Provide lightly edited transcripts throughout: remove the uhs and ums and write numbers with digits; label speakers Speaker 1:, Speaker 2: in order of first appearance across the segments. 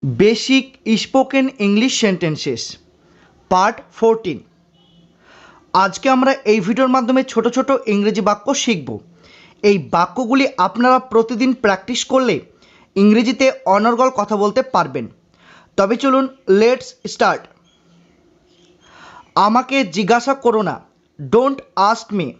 Speaker 1: Basic spoken English sentences part 14। आज के आमरा এই ভিডিওর মাধ্যমে ছোট ছোট ইংরেজি বাক্য শিখব। এই বাক্যগুলি আপনারা প্রতিদিন প্র্যাকটিস করলে ইংরেজিতে অনর্গল কথা বলতে পারবেন। তবে চলুন লেটস স্টার্ট। আমাকে জিজ্ঞাসা করো না, ডোন্ট আস্ক মি।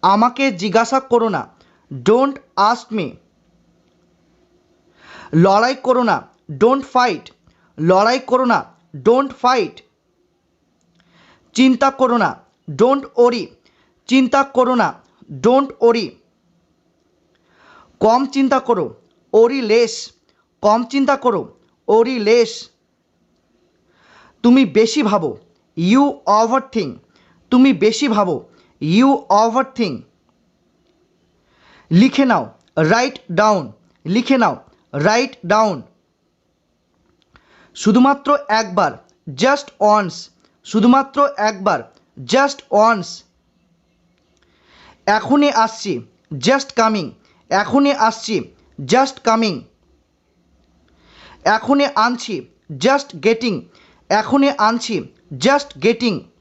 Speaker 1: আমাকে জিজ্ঞাসা করো না, ডোন্ট আস্ক মি। লড়াই করো না, ডোন্ট ফাইট। লড়াই করো না, ডোন্ট ফাইট। চিন্তা করো না, ডোন্ট ওরি। চিন্তা করো না, ডোন্ট ওরি। কম চিন্তা করো, ওরি লেস। কম চিন্তা করো, ওরি লেস। তুমি বেশি ভাবো, ইউ ওভার থিঙ্ক। তুমি বেশি ভাবো, ইউ ওভার থিঙ্ক। লিখে নাও, রাইট ডাউন। লিখে নাও, রাইট ডাউন। শুধুমাত্র একবার, জাস্ট ওয়ান্স। শুধুমাত্র একবার, জাস্ট ওয়ান্স। এখনই আসছি, জাস্ট কামিং। এখনই আসছি, জাস্ট কামিং। এখনই আনছি, জাস্ট গেটিং। এখনই আনছি, জাস্ট গেটিং।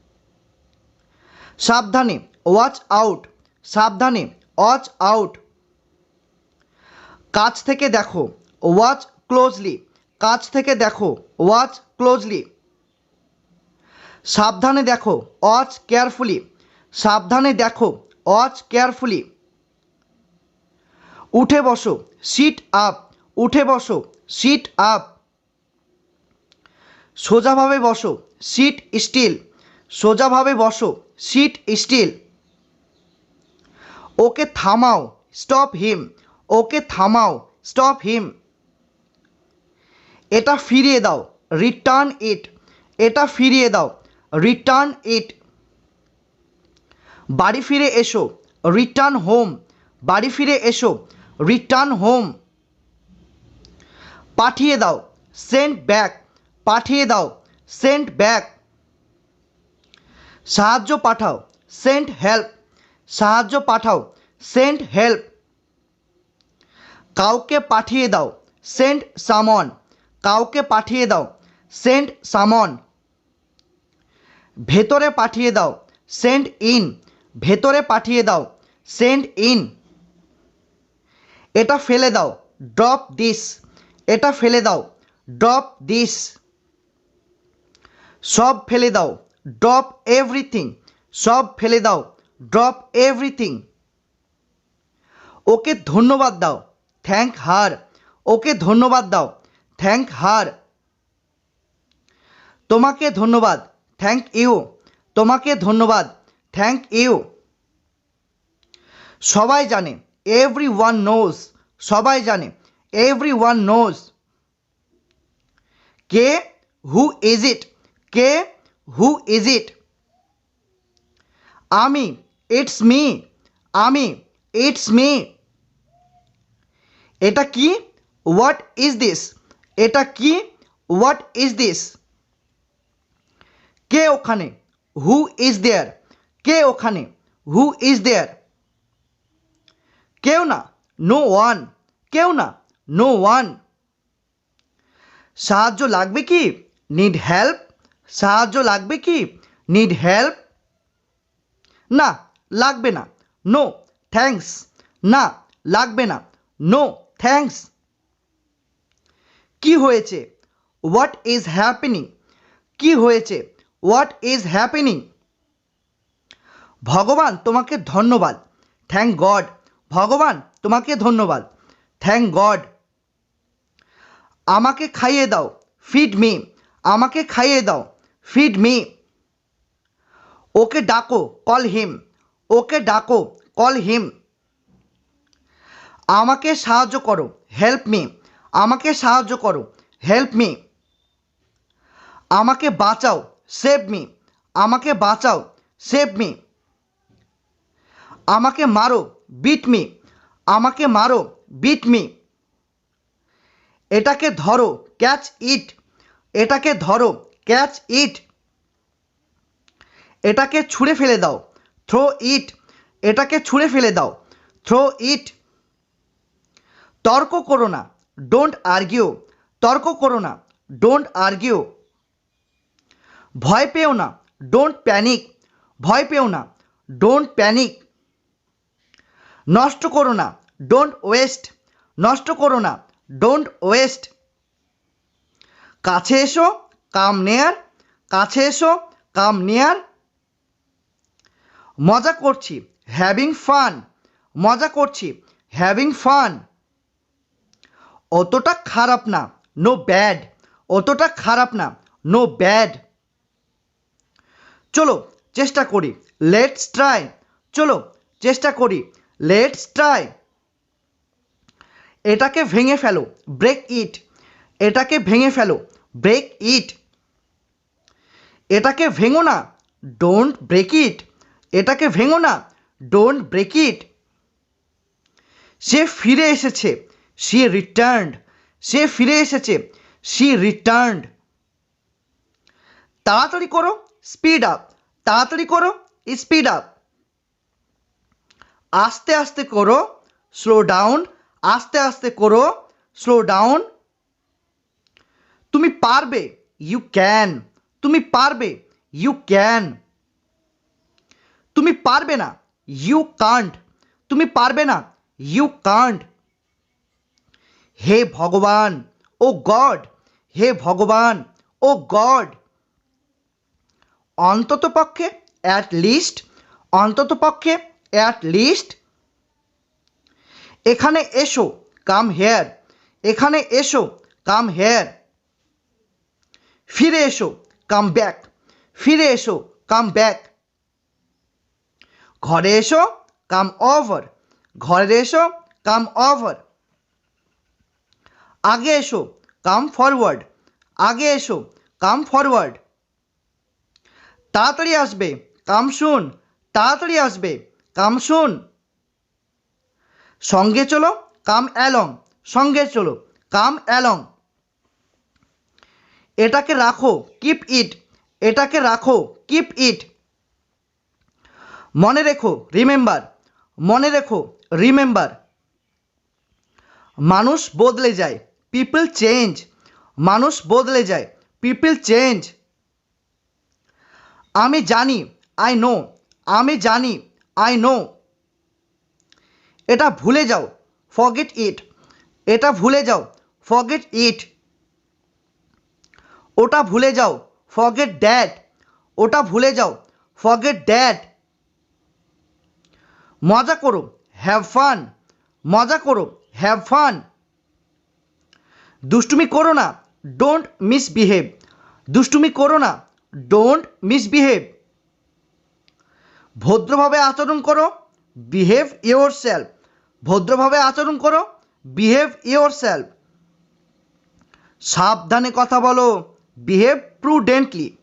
Speaker 1: সাবধানে, ওয়াচ আউট। সাবধানে, ওয়াচ আউট। কাছ থেকে দেখো, ওয়াচ ক্লোজলি। কাছ থেকে দেখো, ওয়াচ ক্লোজলি। সাবধানে দেখো, ওয়াচ কেয়ারফুলি। সাবধানে দেখো, ওয়াচ কেয়ারফুলি। উঠে বসো, সিট আপ। উঠে বসো, সিট আপ। সোজাভাবে বসো, সিট স্টিল। সোজাভাবে বসো, সিট স্টিল। ওকে থামাও, স্টপ হিম। ওকে থামাও, স্টপ হিম। এটা ফিরিয়ে দাও, রিটার্ন ইট। এটা ফিরিয়ে দাও, রিটার্ন ইট। বাড়ি ফিরে এসো, রিটার্ন হোম। বাড়ি ফিরে এসো, রিটার্ন হোম। পাঠিয়ে দাও, সেন্ড ব্যাক। পাঠিয়ে দাও, সেন্ড ব্যাক। সাহায্য পাঠাও, সেন্ড হেল্প। সাহায্য পাঠাও, সেন্ড হেল্প। কাউকে পাঠিয়ে দাও, সেন্ড সামন। কাউকে পাঠিয়ে দাও, সেন্ড সামন। ভেতরে পাঠিয়ে দাও, সেন্ড ইন। ভেতরে পাঠিয়ে দাও, সেন্ড ইন। এটা ফেলে দাও, ড্রপ দিস। এটা ফেলে দাও, ড্রপ দিস। সব ফেলে দাও, ড্রপ এভরিথিং। সব ফেলে দাও, ড্রপ এভরিথিং। ওকে ধন্যবাদ দাও, থ্যাংক হার। ওকে ধন্যবাদ দাও, থ্যাংক হার। তোমাকে ধন্যবাদ, থ্যাংক ইউ। তোমাকে ধন্যবাদ, থ্যাংক ইউ। সবাই জানে, এভরি ওয়ান নোজ। সবাই জানে, every one knows. K, who is it. K, who is it. আমি, ইটস মি। আমি, ইটস মি। এটা কি, হোয়াট ইজ দিস। এটা কি, হোয়াট ইজ দিস। কে ওখানে, হু ইজ দেয়ার। কে ওখানে, হু ইজ দেয়ার। কেউ না, নো ওয়ান। কেউ না, নো ওয়ান। সাহায্য লাগবে কি, নিড হেল্প। সাহায্য লাগবে কি, নিড হেল্প। না, লাগবে না, নো থ্যাঙ্কস। না, লাগবে না, নো থ্যাঙ্কস। কি হয়েছে, হোয়াট ইজ হ্যাপেনিং। কি হয়েছে, হোয়াট ইজ হ্যাপেনিং। ভগবান তোমাকে ধন্যবাদ, থ্যাংক গড। ভগবান তোমাকে ধন্যবাদ, থ্যাংক গড। আমাকে খাইয়ে দাও, ফিড মি। আমাকে খাইয়ে দাও, ফিড মি। ওকে ডাকো, কল হিম। ওকে ডাকো, কল হিম। আমাকে সাহায্য করো, হেল্প মি। আমাকে সাহায্য করো, হেল্প মি। আমাকে বাঁচাও, সেভ মি। আমাকে বাঁচাও, সেভ মি। আমাকে মারো, বিট মি। আমাকে মারো, বিট মি। এটাকে ধরো, ক্যাচ ইট। এটাকে ধরো, ক্যাচ ইট। এটাকে ছুঁড়ে ফেলে দাও, থ্রো ইট। এটাকে ছুঁড়ে ফেলে দাও, থ্রো ইট। তর্ক করো না, ডোন্ট আর্গিউ। তর্ক করো না, ডোন্ট আর্গিউ। ভয় পেও না, ডোন্ট প্যানিক। ভয় পেও না, ডোন্ট প্যানিক। নষ্ট করো না, ডোন্ট ওয়েস্ট। নষ্ট করো না, ডোন্ট ওয়েস্ট। কাছে এসো, কাম নেয়ার। কাছে এসো, কাম নেয়ার। মজা করছি, হ্যাভিং ফান। মজা করছি, হ্যাভিং ফান। অতটা খারাপ না, নো ব্যাড। অতটা খারাপ না, নো ব্যাড। চলো চেষ্টা করি, লেটস ট্রাই। চলো চেষ্টা করি, লেটস ট্রাই। এটাকে ভেঙে ফেলো, ব্রেক ইট। এটাকে ভেঙে ফেলো, ব্রেক ইট। এটাকে ভেঙো না, ডোন্ট ব্রেক ইট। এটাকে ভেঙো না, ডোন্ট ব্রেক ইট। সে ফিরে এসেছে, শি রিটার্নড। সে ফিরে এসেছে, শি রিটার্নড। তাড়াতাড়ি করো, স্পিড আপ। তাড়াতাড়ি করো, স্পিড আপ। আস্তে আস্তে করো, স্লো ডাউন। আস্তে আস্তে করো, স্লো ডাউন। তুমি পারবে, ইউ ক্যান। তুমি পারবে, ইউ ক্যান। তুমি পারবে না, ইউ কান্ট। তুমি পারবে না, ইউ কান্ট। হে ভগবান, ও গড। হে ভগবান, ও গড। অন্ততপক্ষে, অ্যাট লিস্ট। অন্ততপক্ষে, অ্যাট লিস্ট। এখানে এসো, কাম হেয়ার। এখানে এসো, কাম হেয়ার। ফিরে এসো, কাম ব্যাক। ফিরে এসো, কাম ব্যাক। ঘরে এসো, কাম ওভার। ঘরে এসো, কাম ওভার। আগে এসো, কাম ফরওয়ার্ড। আগে এসো, কাম ফরওয়ার্ড। তাড়াতাড়ি আসবে, কাম শুন। তাড়াতাড়ি আসবে, কাম শুন। সঙ্গে চলো, কাম অ্যালং। সঙ্গে চলো, কাম অ্যালং। এটাকে রাখো, কিপ ইট। এটাকে রাখো, কিপ ইট। মনে রেখো, রিমেম্বার। মনে রেখো, রিমেম্বার। মানুষ বদলে যায়, পিপল চেঞ্জ। মানুষ বদলে যায়, পিপল চেঞ্জ। আমি জানি, আই নো। আমি জানি, আই নো। এটা ভুলে যাও, ফরগেট ইট। এটা ভুলে যাও, ফরগেট ইট। ওটা ভুলে যাও, ফরগেট দ্যাট। ওটা ভুলে যাও, ফরগেট দ্যাট। মজা করো, হ্যাভ ফান। মজা করো, হ্যাভ ফান। দুষ্টুমি করো না, ডোন্ট মিসবিহেভ। দুষ্টুমি করো না, ডোন্ট মিসবিহেভ। ভদ্রভাবে আচরণ করো, বিহেভ ইয়োর সেলফ। ভদ্রভাবে আচরণ করো, বিহেভ ইয়োর সেলফ। সাবধানে কথা বলো, বিহেভ প্রুডেন্টলি।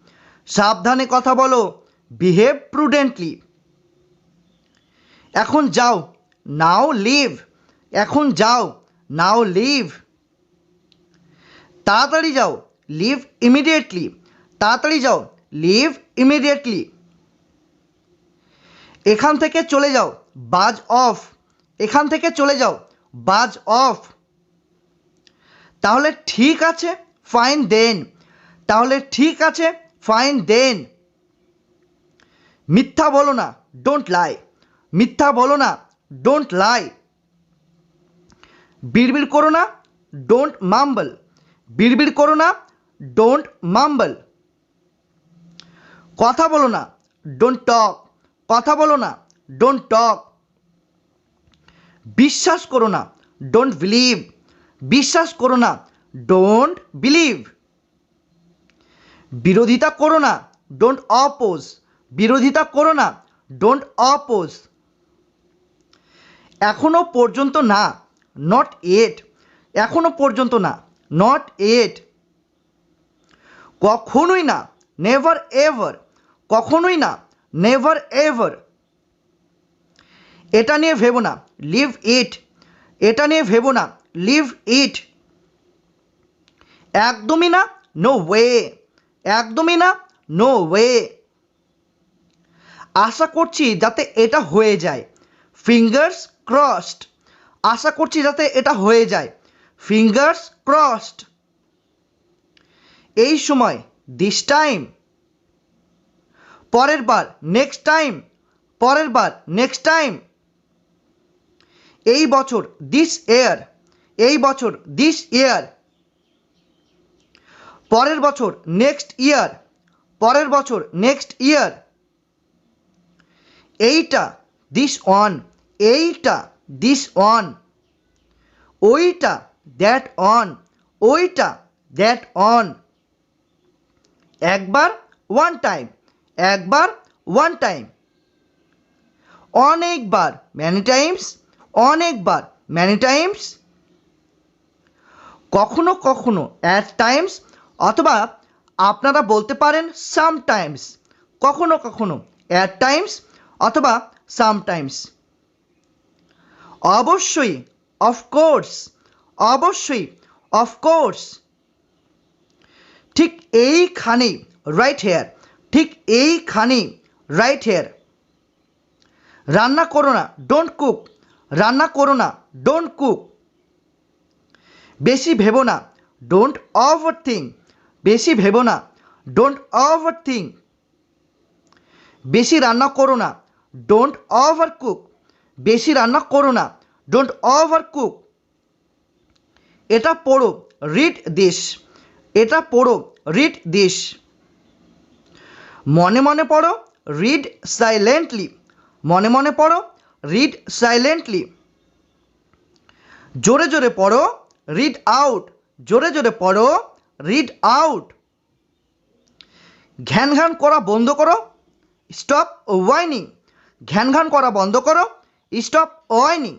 Speaker 1: সাবধানে কথা বলো, বিহেভ প্রুডেন্টলি। এখন যাও, নাও লিভ। এখন যাও, নাও লিভ। তাড়াতাড়ি যাও, লিভ ইমিডিয়েটলি। তাড়াতাড়ি যাও, লিভ ইমিডিয়েটলি। এখান থেকে চলে যাও, বাজ অফ। এখান থেকে চলে যাও, বাজ অফ। তাহলে ঠিক আছে, ফাইন দেন। তাহলে ঠিক আছে, ফাইন দেন। মিথ্যা বলো না, ডোন্ট লাই। মিথ্যা বলো না, ডোন্ট লাই। বিড়বিড় করো না, ডোন্ট মাম্বল। বিড়বিড় করো না, ডোন্ট মাম্বল। কথা বলো না, ডোন্ট টক। কথা বলো না, ডোন্ট টক। বিশ্বাস করো না, ডোন্ট বিলিভ। বিশ্বাস করো না, ডোন্ট বিলিভ। বিরোধিতা করো না, ডোন্ট অপোজ। বিরোধিতা করো না, ডোন্ট অপোজ। এখনো পর্যন্ত না, নট এট। এখনো পর্যন্ত না, নট এট। কখনোই না, নেভার এভার। কখনোই না, নেভার এভার। এটা নিয়ে ভেবো না, লিভ ইট। এটা নিয়ে ভেবো না, লিভ ইট। একদমই না, নো ওয়ে। একদমই না, নো ওয়ে। আশা করছি যাতে এটা হয়ে যায়, ফিঙ্গার্স ক্রসড। আশা করছি যাতে এটা হয়ে যায়, ফিঙ্গার্স ক্রসড। এই সময় দিস টাইম। পরের বার নেক্সট টাইম, পরের বার নেক্সট টাইম। এই বছর দিস ইয়ার, এই বছর দিস ইয়ার। পরের বছর নেক্সট ইয়ার, পরের বছর নেক্সট ইয়ার। এইটা দিস ওয়ান, এইটা দিস ওয়ান। ওইটা দ্যাট অন, ওইটা দ্যাট অন। একবার ওয়ান টাইম, একবার ওয়ান টাইম। অনেকবার ম্যানি টাইমস, অনেকবার ম্যানি টাইমস। কখনো কখনো অ্যাট টাইমস, অথবা আপনারা বলতে পারেন সামটাইমস। কখনো কখনো অ্যাট টাইমস অথবা সামটাইমস। অবশ্যই অফকোর্স, অবশ্যই অফকোর্স। ঠিক এইখানেই রাইট হেয়ার, ঠিক এইখানেই রাইট হেয়ার। রান্না করো না ডোন্ট কুক, রান্না করো না ডোন্ট কুক। বেশি ভেবো না ডোন্ট ওভার থিঙ্ক, বেশি ভেবো না ডোন্ট ওভার থিঙ্ক। বেশি রান্না করো না ডোন্ট ওভার কুক, বেশি রান্না করো না ডোন্ট ওভার কুক। এটা পড়ো রিড দিস, এটা পড়ো রিড দিস। মনে মনে পড়ো রিড সাইলেন্টলি, মনে মনে পড়ো রিড সাইলেন্টলি। জোরে জোরে পড়ো রিড আউট, জোরে জোরে পড়ো রিড আউট। ঘ্যান ঘ্যান করা বন্ধ করো স্টপ ওয়াইনিং, ঘ্যান ঘ্যান করা বন্ধ করো স্টপ ওয়াইনিং।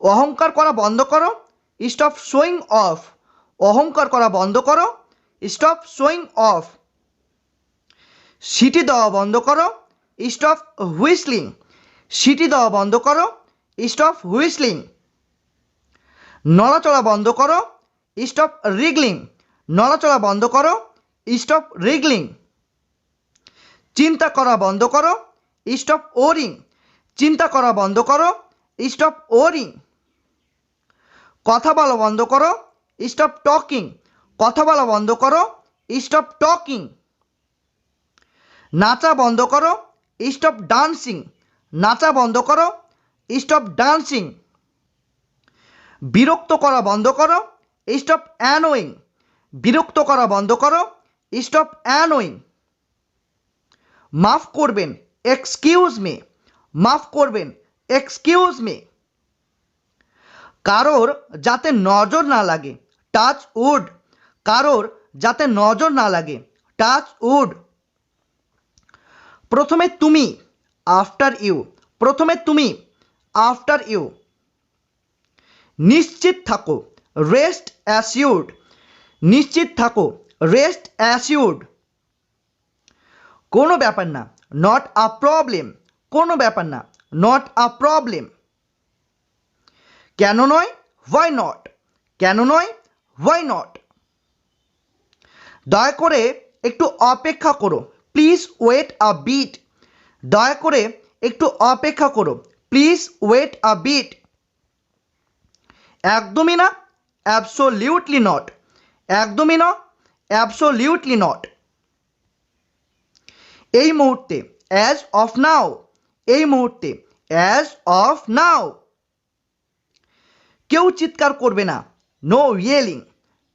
Speaker 1: অহংকার করা বন্ধ করো স্টপ শোয়িং অফ, অহংকার করা বন্ধ করো স্টপ শোয়িং অফ। সিটি দেওয়া বন্ধ করো স্টপ হুইসলিং, সিটি দেওয়া বন্ধ করো স্টপ হুইসলিং। নড়াচড়া বন্ধ করো স্টপ রিগলিং, নড়াচড়া বন্ধ করো স্টপ রিগলিং। চিন্তা করা বন্ধ করো স্টপ ওরিং, চিন্তা করা বন্ধ করো স্টপ ওরিং। কথা বলা বন্ধ করো স্টপ টকিং, কথা বলা বন্ধ করো স্টপ টকিং। নাচা বন্ধ করো স্টপ ডান্সিং, নাচা বন্ধ করো স্টপ ডান্সিং। বিরক্ত করা বন্ধ করো স্টপ অ্যানোয়িং, বিরক্ত করা বন্ধ করো স্টপ অ্যানোয়িং। মাফ করবেন এক্সকিউজ মি, মাফ করবেন এক্সকিউজ মি। কারোর যাতে নজর না লাগে টাচ উড, কারোর যাতে নজর না লাগে টাচ উড। প্রথমে তুমি আফটার ইউ, প্রথমে তুমি আফটার ইউ। নিশ্চিত থাকো রেস্ট অ্যাসিউর্ড, নিশ্চিত থাকো রেস্ট অ্যাসিউর্ড। কোনো ব্যাপার না নট আ প্রবলেম, কোনো ব্যাপার না নট আ প্রবলেম। কেন নয় হোয়াই নট, কেন নয় হোয়াই নট। দয়া করে একটু অপেক্ষা করো প্লিজ ওয়েট আ বিট, দয়া করে একটু অপেক্ষা করো প্লিজ ওয়েট আ বিট। একদমই না অ্যাবসোলিউটলি নট, একদমই না অ্যাবসোলিউটলি নট। এই মুহূর্তে অ্যাজ অফ নাও, এই মুহূর্তে অ্যাজ অফ নাও। কেউ চিৎকার করবে না নো ইয়েলিং,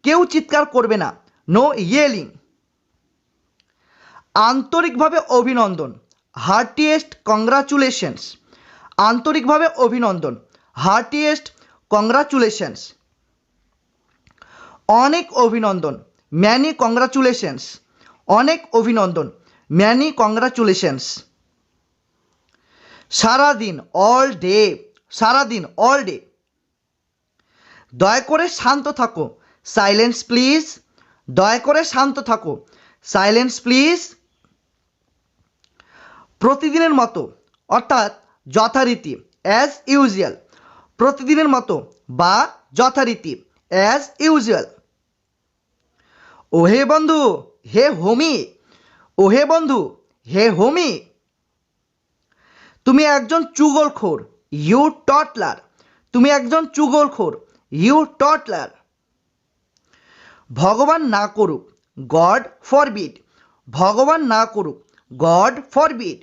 Speaker 1: কেউ চিৎকার করবে না নো ইয়েলিং। আন্তরিকভাবে অভিনন্দন হার্টিয়েস্ট কংগ্রাচুলেশনস, আন্তরিকভাবে অভিনন্দন হার্টিয়েস্ট কংগ্রাচুলেশনস। অনেক অভিনন্দন ম্যানি কংগ্রাচুলেশনস, অনেক অভিনন্দন ম্যানি কংগ্রাচুলেশনস। সারাদিন অল ডে, সারাদিন অল ডে। দয়া করে শান্ত থাকো সাইলেন্স প্লিজ, দয়া করে শান্ত থাকো সাইলেন্স প্লিজ। প্রতিদিনের মতো অর্থাৎ যথারীতি অ্যাজ ইউজুয়াল, প্রতিদিনের মতো বা যথারীতি অ্যাজ ইউজুয়াল। ওহে বন্ধু হে হোমি, ওহে বন্ধু হে হোমি। তুমি একজন চুগলখোর ইউ টটলার, তুমি একজন চুগলখোর ইউ টটলার। ভগবান না করুক, গড ফরবিড, ভগবান না করুক, গড ফরবিড।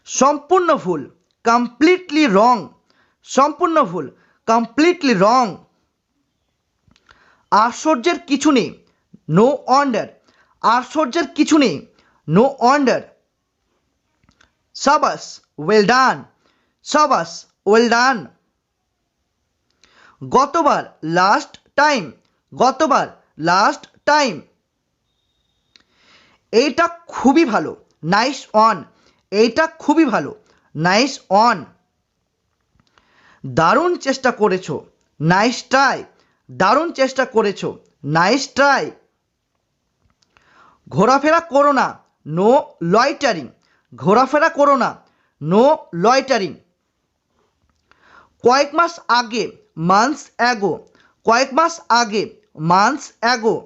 Speaker 1: সম্পূর্ণ ভুল, কমপ্লিটলি রং, সম্পূর্ণ ভুল, কমপ্লিটলি রং। আশ্চর্যের কিছু নেই, নো ওয়ান্ডার, আশ্চর্যের কিছু নেই, নো ওয়ান্ডার। সাবাস, ওয়েল ডান, সাবাস, ওয়েল ডান। গতবার, লাস্ট টাইম, গতবার, লাস্ট টাইম। এইটা খুবই ভালো, নাইস অন, এইটা খুবই ভালো, নাইস অন। দারুণ চেষ্টা করেছো, নাইস ট্রাই, দারুণ চেষ্টা করেছো, নাইস ট্রাই। ঘোরাফেরা করো না, নো লয়টারিং, ঘোরাফেরা করো না, নো লয়টারিং। কয়েক মাস আগে, মান্থস অ্যাগো, কয়েক মাস আগে, মান্থস অ্যাগো।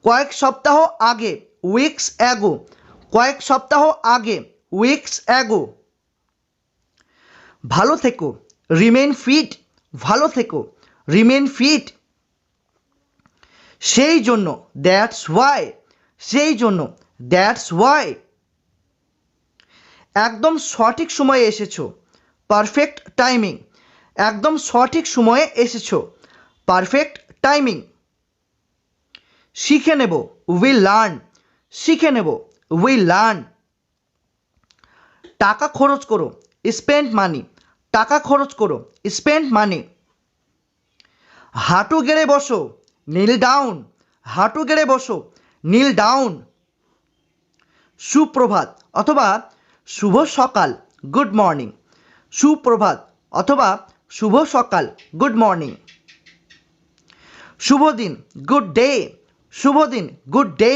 Speaker 1: কয়েক সপ্তাহ আগে, উইকস অ্যাগো, কয়েক সপ্তাহ আগে, উইকস অ্যাগো। ভালো থেকো, রিমেন ফিট, ভালো থেকো, রিমেন ফিট। সেই জন্য, দ্যাটস ওয়াই, সেই জন্য, দ্যাটস ওয়াই। একদম সঠিক সময়ে এসেছো, পারফেক্ট টাইমিং, একদম সঠিক সময়ে এসেছো, পারফেক্ট টাইমিং। শিখে নেব, উইল লার্ন, শিখে নেব, উইল লার্ন। টাকা খরচ করো, স্পেন্ড মানি, টাকা খরচ করো, স্পেন্ড মানি। হাঁটু গেড়ে বসো, নীল ডাউন, হাঁটু গেড়ে বসো, নীল ডাউন। সুপ্রভাত অথবা শুভ সকাল, গুড মর্নিং, সুপ্রভাত অথবা শুভ সকাল, গুড মর্নিং। শুভ দিন, গুড ডে, শুভ দিন, গুড ডে।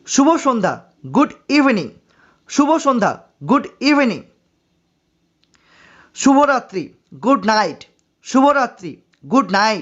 Speaker 1: শুভ সন্ধ্যা, গুড ইভিনিং, শুভ সন্ধ্যা, গুড ইভিনিং। শুভরাত্রি, গুড নাইট, শুভরাত্রি, গুড নাইট।